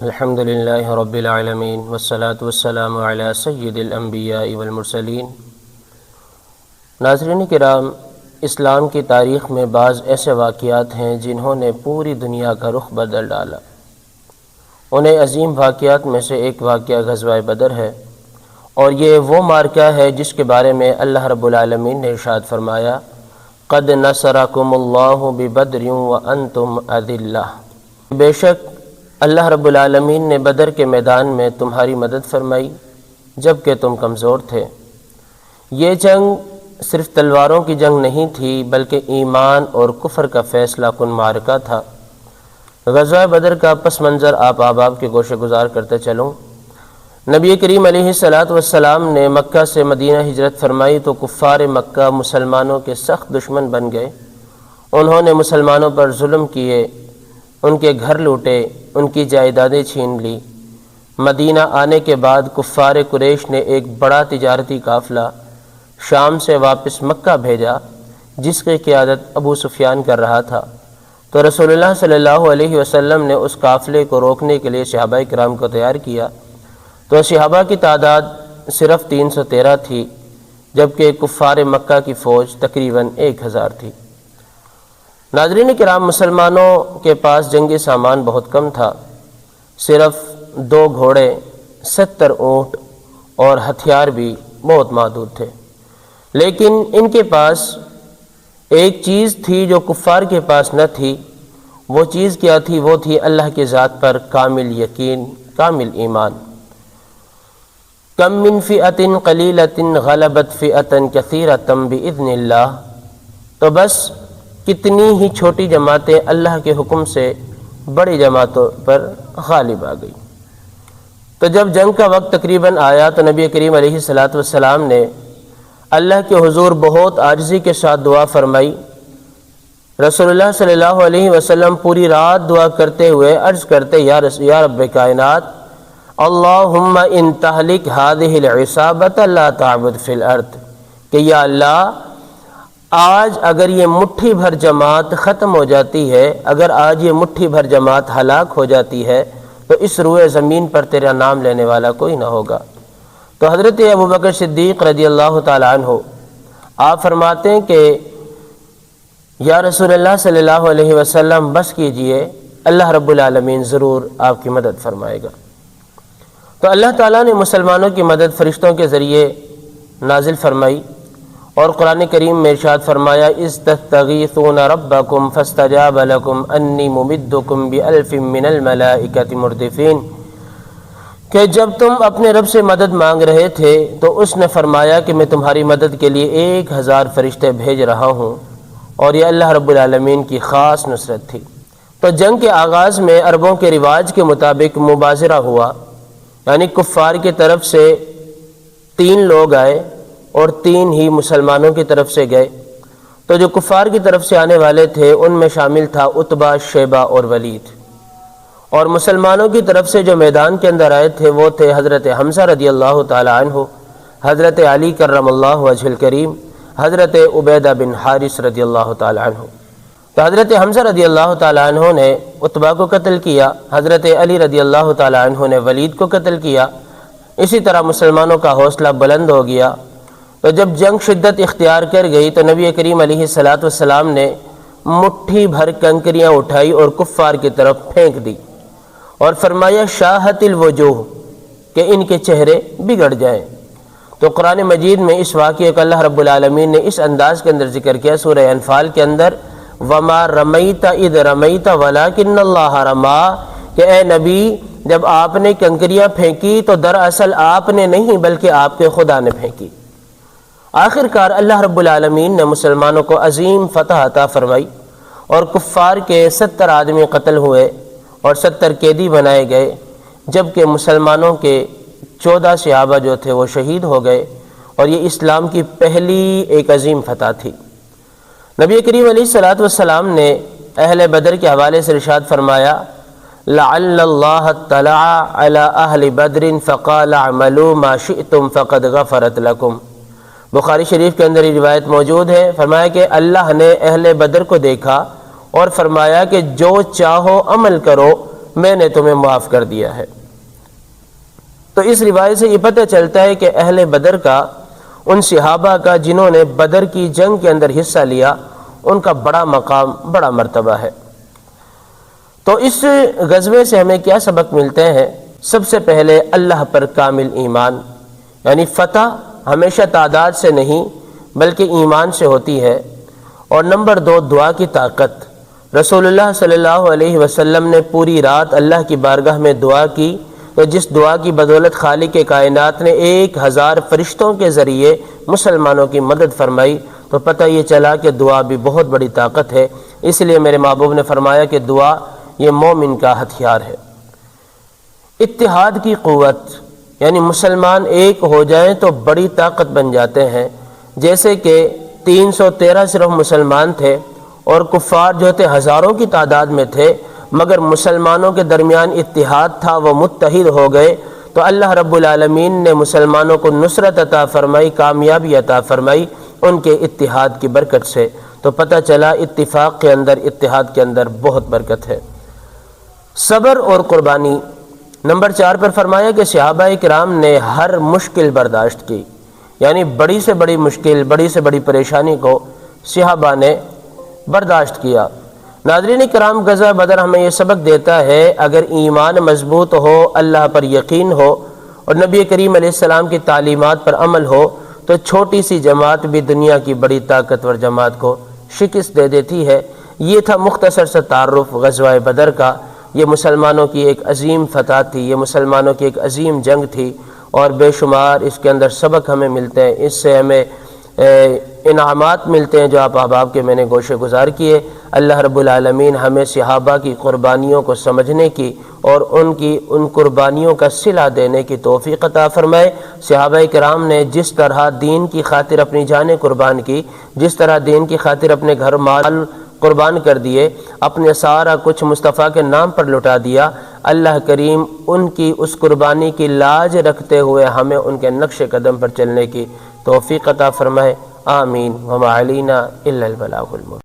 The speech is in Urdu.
الحمد للہ رب العالمین والصلاة والسلام علی سید الانبیاء والمرسلین۔ ناظرین کرام، اسلام کی تاریخ میں بعض ایسے واقعات ہیں جنہوں نے پوری دنیا کا رخ بدل ڈالا۔ انہیں عظیم واقعات میں سے ایک واقعہ غزوہ بدر ہے، اور یہ وہ معرکہ ہے جس کے بارے میں اللہ رب العالمین نے ارشاد فرمایا، قد نصرکم اللہ ببدر وانتم اذلہ، بے شک اللہ رب العالمین نے بدر کے میدان میں تمہاری مدد فرمائی جبکہ تم کمزور تھے۔ یہ جنگ صرف تلواروں کی جنگ نہیں تھی بلکہ ایمان اور کفر کا فیصلہ کن معرکہ تھا۔ غزوہ بدر کا پس منظر آپ احباب کے گوشے گزار کرتے چلوں۔ نبی کریم علیہ السلام نے مکہ سے مدینہ ہجرت فرمائی تو کفار مکہ مسلمانوں کے سخت دشمن بن گئے۔ انہوں نے مسلمانوں پر ظلم کیے، ان کے گھر لوٹے، ان کی جائیدادیں چھین لی۔ مدینہ آنے کے بعد کفار قریش نے ایک بڑا تجارتی قافلہ شام سے واپس مکہ بھیجا جس کی قیادت ابو سفیان کر رہا تھا، تو رسول اللہ صلی اللہ علیہ وسلم نے اس قافلے کو روکنے کے لیے صحابہ کرام کو تیار کیا، تو صحابہ کی تعداد صرف 313 تھی جبکہ کفار مکہ کی فوج تقریباً 1000 تھی۔ ناظرین کرام، مسلمانوں کے پاس جنگی سامان بہت کم تھا، صرف 2 گھوڑے، 70 اونٹ اور ہتھیار بھی بہت محدود تھے، لیکن ان کے پاس ایک چیز تھی جو کفار کے پاس نہ تھی۔ وہ چیز کیا تھی؟ وہ تھی اللہ کی ذات پر کامل یقین، کامل ایمان۔ کم من فئۃ قلیلۃ غلبت فئۃ کثیرۃ بإذن اللہ، تو بس کتنی ہی چھوٹی جماعتیں اللہ کے حکم سے بڑی جماعتوں پر غالب آ گئی۔ تو جب جنگ کا وقت تقریباً آیا تو نبی کریم علیہ السلام نے اللہ کے حضور بہت عاجزی کے ساتھ دعا فرمائی۔ رسول اللہ صلی اللہ علیہ وسلم پوری رات دعا کرتے ہوئے عرض کرتے، یا رب کائنات، اللہم ان تہلک ہذہ العصابۃ لا تعبد فی الارض، کہ یا اللہ آج اگر یہ مٹھی بھر جماعت ختم ہو جاتی ہے، اگر آج یہ مٹھی بھر جماعت ہلاک ہو جاتی ہے تو اس روئے زمین پر تیرا نام لینے والا کوئی نہ ہوگا۔ تو حضرت ابوبکر صدیق رضی اللہ تعالی عنہ آپ فرماتے ہیں کہ یا رسول اللہ صلی اللہ علیہ وسلم بس کیجئے، اللہ رب العالمین ضرور آپ کی مدد فرمائے گا۔ تو اللہ تعالیٰ نے مسلمانوں کی مدد فرشتوں کے ذریعے نازل فرمائی، اور قرآن کریم میں ارشاد فرمایا، اذ تستغیثون ربکم فاستجاب لکم انی ممدکم بألف من الملائکۃ مردفین، کہ جب تم اپنے رب سے مدد مانگ رہے تھے تو اس نے فرمایا کہ میں تمہاری مدد کے لیے 1000 فرشتے بھیج رہا ہوں، اور یہ اللہ رب العالمین کی خاص نصرت تھی۔ تو جنگ کے آغاز میں عربوں کے رواج کے مطابق مبازرہ ہوا، یعنی کفار کی طرف سے 3 لوگ آئے اور 3 ہی مسلمانوں کی طرف سے گئے۔ تو جو کفار کی طرف سے آنے والے تھے ان میں شامل تھا عتبہ، شیبہ اور ولید، اور مسلمانوں کی طرف سے جو میدان کے اندر آئے تھے وہ تھے حضرت حمزہ رضی اللہ تعالی عنہ، حضرت علی کرم اللہ وجہ الکریم، حضرت عبیدہ بن حارث رضی اللہ تعالی عنہ۔ تو حضرت حمزہ رضی اللہ تعالی عنہ نے عتبہ کو قتل کیا، حضرت علی رضی اللہ تعالی عنہ نے ولید کو قتل کیا۔ اسی طرح مسلمانوں کا حوصلہ بلند ہو گیا۔ تو جب جنگ شدت اختیار کر گئی تو نبی کریم علیہ السلام نے مٹھی بھر کنکریاں اٹھائی اور کفار کی طرف پھینک دی، اور فرمایا شاہت الوجوہ، کہ ان کے چہرے بگڑ جائیں۔ تو قرآن مجید میں اس واقعے کو اللہ رب العالمین نے اس انداز کے اندر ذکر کیا سورہ انفال کے اندر، وما رمیت اذ رمیت ولکن اللہ رما، کہ اے نبی جب آپ نے کنکریاں پھینکی تو دراصل آپ نے نہیں بلکہ آپ کے خدا نے پھینکی۔ آخر کار اللہ رب العالمین نے مسلمانوں کو عظیم فتح عطا فرمائی، اور کفار کے 70 آدمی قتل ہوئے اور 70 قیدی بنائے گئے، جبکہ مسلمانوں کے 14 صحابہ جو تھے وہ شہید ہو گئے، اور یہ اسلام کی پہلی ایک عظیم فتح تھی۔ نبی کریم علیہ السلام نے اہل بدر کے حوالے سے ارشاد فرمایا، لعل اللہ اطلع علی اہل بدر فقال اعملوا ما شئتم فقد غفرت لکم۔ بخاری شریف کے اندر یہ روایت موجود ہے، فرمایا کہ اللہ نے اہل بدر کو دیکھا اور فرمایا کہ جو چاہو عمل کرو میں نے تمہیں معاف کر دیا ہے۔ تو اس روایت سے یہ پتہ چلتا ہے کہ اہل بدر کا، ان صحابہ کا جنہوں نے بدر کی جنگ کے اندر حصہ لیا، ان کا بڑا مقام، بڑا مرتبہ ہے۔ تو اس غزوے سے ہمیں کیا سبق ملتے ہیں؟ سب سے پہلے اللہ پر کامل ایمان، یعنی فتح ہمیشہ تعداد سے نہیں بلکہ ایمان سے ہوتی ہے۔ اور نمبر 2، دعا کی طاقت۔ رسول اللہ صلی اللہ علیہ وسلم نے پوری رات اللہ کی بارگاہ میں دعا کی، تو جس دعا کی بدولت خالق کائنات نے 1000 فرشتوں کے ذریعے مسلمانوں کی مدد فرمائی، تو پتہ یہ چلا کہ دعا بھی بہت بڑی طاقت ہے۔ اس لیے میرے محبوب نے فرمایا کہ دعا یہ مومن کا ہتھیار ہے۔ اتحاد کی قوت، یعنی مسلمان ایک ہو جائیں تو بڑی طاقت بن جاتے ہیں۔ جیسے کہ 313 صرف مسلمان تھے اور کفار جو تھے ہزاروں کی تعداد میں تھے، مگر مسلمانوں کے درمیان اتحاد تھا، وہ متحد ہو گئے، تو اللہ رب العالمین نے مسلمانوں کو نصرت عطا فرمائی، کامیابی عطا فرمائی ان کے اتحاد کی برکت سے۔ تو پتہ چلا اتفاق کے اندر، اتحاد کے اندر بہت برکت ہے۔ صبر اور قربانی، نمبر 4 پر فرمایا کہ صحابہ کرام نے ہر مشکل برداشت کی، یعنی بڑی سے بڑی مشکل، بڑی سے بڑی پریشانی کو صحابہ نے برداشت کیا۔ ناظرین کرام، غزوہ بدر ہمیں یہ سبق دیتا ہے، اگر ایمان مضبوط ہو، اللہ پر یقین ہو اور نبی کریم علیہ السلام کی تعلیمات پر عمل ہو، تو چھوٹی سی جماعت بھی دنیا کی بڑی طاقتور جماعت کو شکست دے دیتی ہے۔ یہ تھا مختصر سا تعارف غزوہ بدر کا۔ یہ مسلمانوں کی ایک عظیم فتح تھی، یہ مسلمانوں کی ایک عظیم جنگ تھی، اور بے شمار اس کے اندر سبق ہمیں ملتے ہیں۔ اس سے ہمیں انعامات ملتے ہیں جو آپ احباب کے میں نے گوشے گزار کیے۔ اللہ رب العالمین ہمیں صحابہ کی قربانیوں کو سمجھنے کی اور ان قربانیوں کا صلہ دینے کی توفیق عطا فرمائے۔ صحابہ کرام نے جس طرح دین کی خاطر اپنی جانیں قربان کی، جس طرح دین کی خاطر اپنے گھر مال قربان کر دیے، اپنے سارا کچھ مصطفیٰ کے نام پر لٹا دیا، اللہ کریم ان کی اس قربانی کی لاج رکھتے ہوئے ہمیں ان کے نقش قدم پر چلنے کی توفیق عطا فرمائے۔ آمین۔ وما علینا الا البلاغ المبین۔